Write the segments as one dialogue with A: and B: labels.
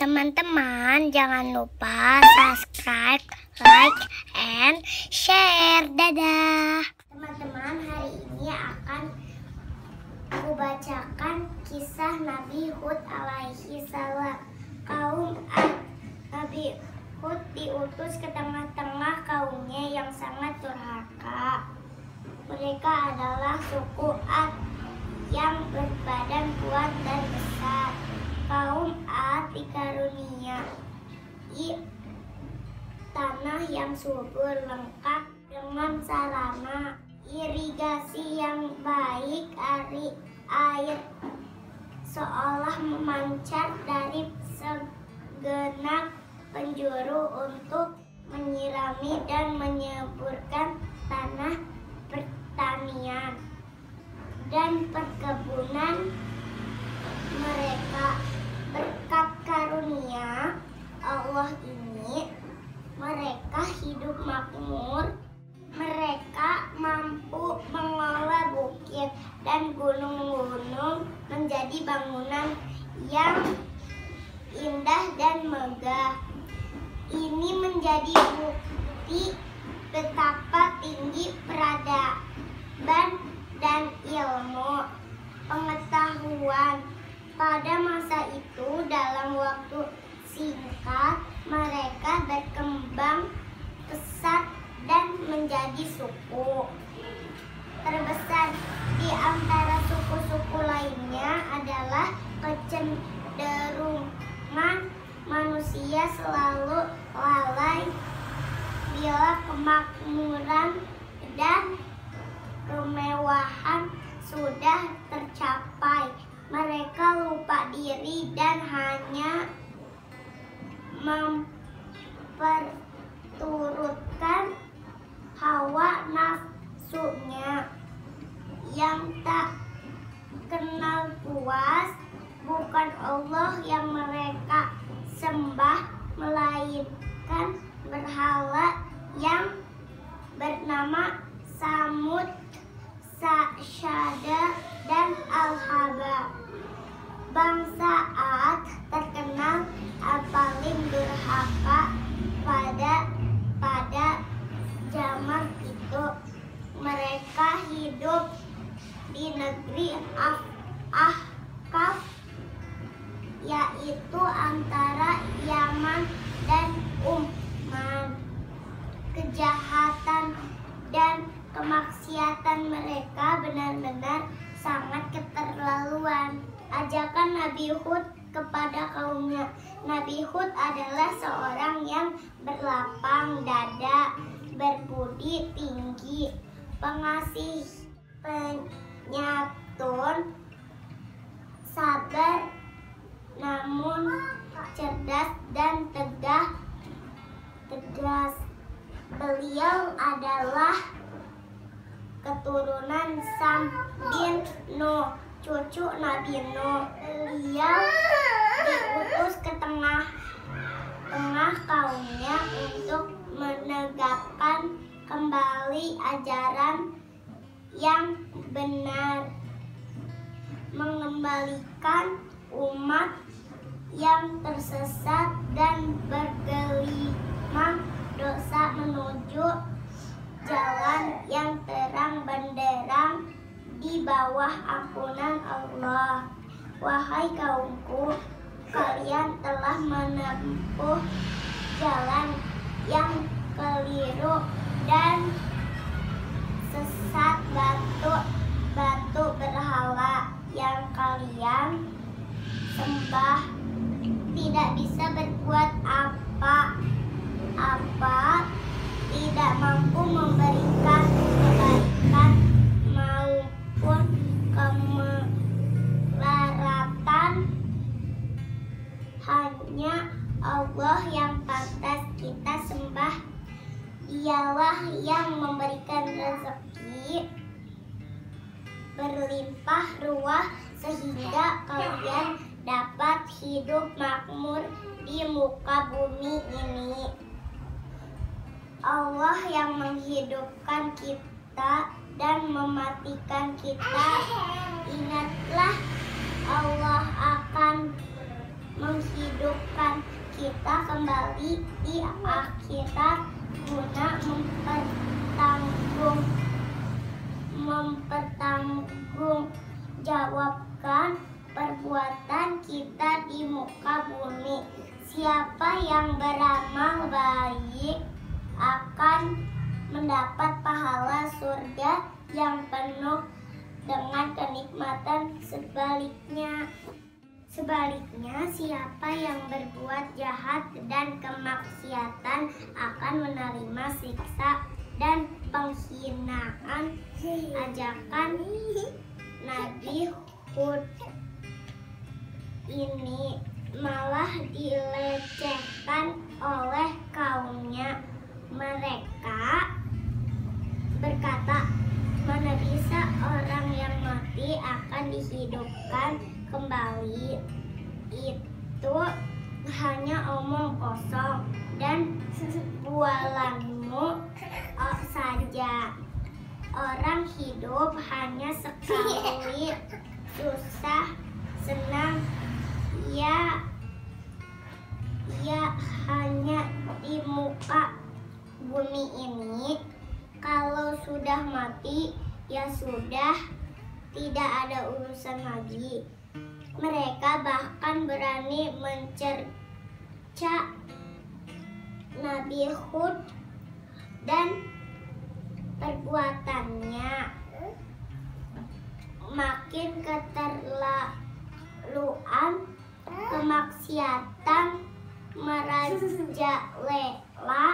A: Teman-teman, jangan lupa subscribe, like, and share. Dadah. Teman-teman, hari ini akan aku bacakan kisah Nabi Hud alaihi salam. Kaum Nabi Hud diutus ke tengah-tengah kaumnya yang sangat durhaka. Mereka adalah suku Ad yang berbadan kuat dan besar. Kaum Ad dikaruniai tanah yang subur, lengkap dengan sarana irigasi yang baik. Air seolah memancar dari segenap penjuru untuk menyirami dan menyuburkan tanah pertanian dan perkebunan mereka. Berkat karunia Allah ini, mereka hidup makmur. Mereka mampu mengolah bukit dan gunung-gunung menjadi bangunan yang indah dan megah. Ini menjadi bukti betapa tinggi peradaban dan ilmu pengetahuan. Pada masa itu, dalam waktu singkat, mereka berkembang pesat dan menjadi suku terbesar. Di antara suku-suku lainnya adalah kecenderungan manusia selalu lalai bila kemakmuran dan kemewahan sudah tercapai. Mereka lupa diri dan hanya memperturutkan hawa nafsunya yang tak kenal puas. Bukan Allah yang mereka sembah, melainkan berhala yang bernama Samud, Sasyada, dan Al-Haba. Bangsa Ad terkenal paling durhaka pada zaman itu. Mereka hidup di negeri Ahqaf, yaitu antara Yaman dan Umman. Kejahatan dan kemaksiatan mereka benar-benar sangat keterlaluan. Ajakan Nabi Hud kepada kaumnya. Nabi Hud adalah seorang yang berlapang dada, berbudi tinggi, pengasih, penyantun, sabar, namun cerdas dan tegas. Beliau adalah keturunan Sam bin Nuh, cucu Nabi Nuh. Beliau diutus ke tengah kaumnya untuk menegakkan kembali ajaran yang benar, mengembalikan umat yang tersesat dan bergelimang dosa menuju jalan yang terang benderang di bawah ampunan Allah. Wahai kaumku, kalian telah menempuh jalan yang keliru dan sesat. Batu berhala yang kalian sembah tidak bisa berbuat apa-apa, tidak mampu memberikan kebaikan maupun kemelaratan. Hanya Allah yang pantas kita sembah. Dialah yang memberikan rezeki berlimpah ruah sehingga kalian dapat hidup makmur di muka bumi ini. Allah yang menghidupkan kita dan mematikan kita. Ingatlah, Allah akan menghidupkan kita kembali di akhirat guna mempertanggungjawabkan perbuatan kita di muka bumi. Siapa yang beramal baik akan mendapat pahala surga yang penuh dengan kenikmatan. Sebaliknya, siapa yang berbuat jahat dan kemaksiatan akan menerima siksa dan penghinaan. Ajakan Nabi Hud ini malah dilecehkan oleh kaumnya. Mereka berkata, mana bisa orang yang mati akan dihidupkan kembali? Itu hanya omong kosong dan bualanmu saja. Orang hidup hanya sekali, susah senang ya hanya di muka bumi ini. Kalau sudah mati, ya sudah, tidak ada urusan lagi. Mereka bahkan berani mencerca Nabi Hud dan perbuatannya. Makin keterlaluan, kemaksiatan merajalela.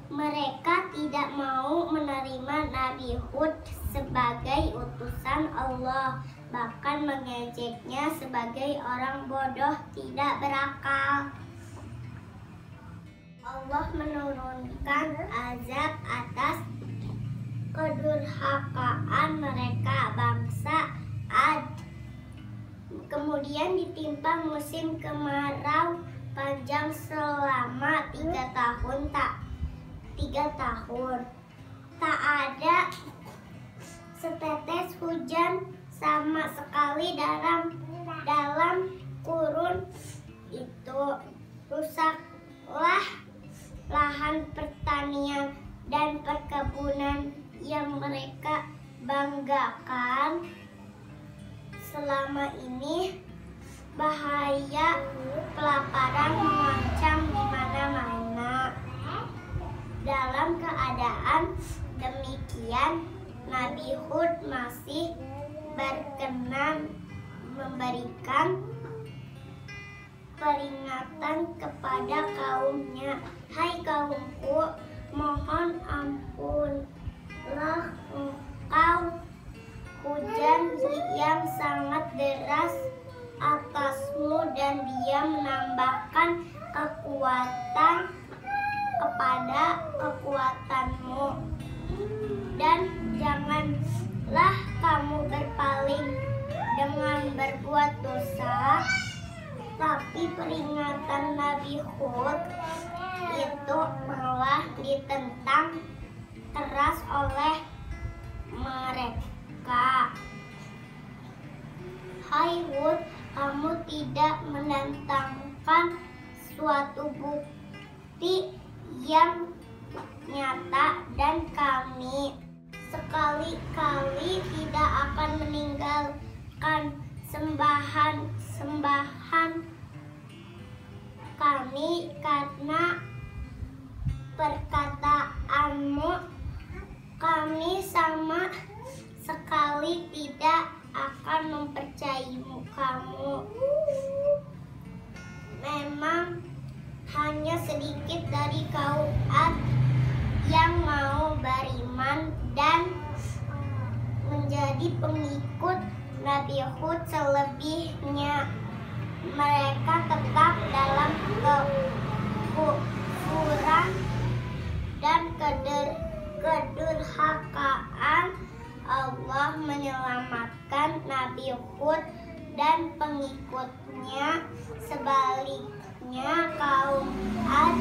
A: Mereka tidak mau menerima Nabi Hud sebagai utusan Allah, bahkan mengejeknya sebagai orang bodoh tidak berakal. Allah menurunkan azab atas kedurhakaan mereka, bangsa Ad. Kemudian ditimpa musim kemarau panjang selama 3 tahun. Tak ada setetes hujan sama sekali dalam kurun itu. Rusaklah lahan pertanian dan perkebunan yang mereka banggakan selama ini. Bahaya kelaparan mengancam di mana-mana. Dalam keadaan demikian, Nabi Hud masih berkenan memberikan peringatan kepada kaumnya. Hai kaumku, mohon ampunlah engkau hujan yang sangat deras atasmu, dan Dia menambahkan kekuatan kepada kekuatanmu. Dan janganlah kamu berpaling dengan berbuat dosa. Tapi peringatan Nabi Hud itu malah ditentang keras oleh mereka. Hai Hud, kamu tidak mendatangkan suatu bukti yang nyata, dan kami sekali-kali tidak akan meninggalkan sembahan kami karena perkataanmu. Kami sama sekali tidak akan mempercayaimu kamu. Memang hanya sedikit dari kaum Ad yang mau beriman dan menjadi pengikut Nabi Hud. Selebihnya mereka tetap dalam kekufuran dan kedurhakaan. Allah menyelamatkan Nabi Hud dan pengikutnya. Sebaliknya, kaum Ad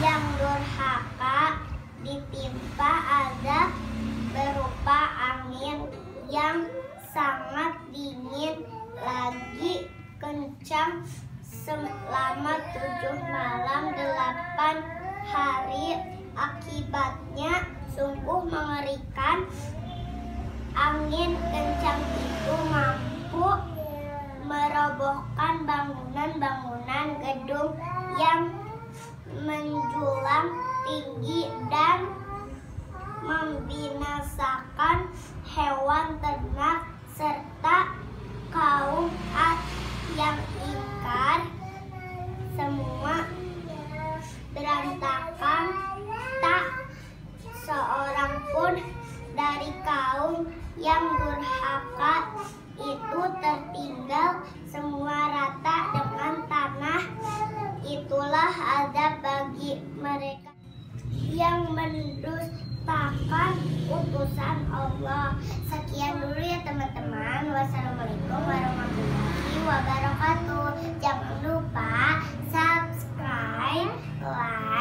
A: yang durhaka ditimpa azab berupa angin yang sangat dingin lagi kencang selama 7 malam 8 hari. Akibatnya sungguh mengerikan. Angin kencang itu mampu merobohkan bangunan-bangunan gedung yang menjulang tinggi dan membinasakan hewan ternak serta kaum Ad yang ingkar. Semua berantakan, tak seorang pun dari kaum yang durhaka itu tertinggal, semua rata dengan tanah. Itulah azab bagi mereka yang mendustakan utusan Allah. Sekian dulu ya teman-teman. Wassalamualaikum warahmatullahi wabarakatuh. Jangan lupa subscribe, like,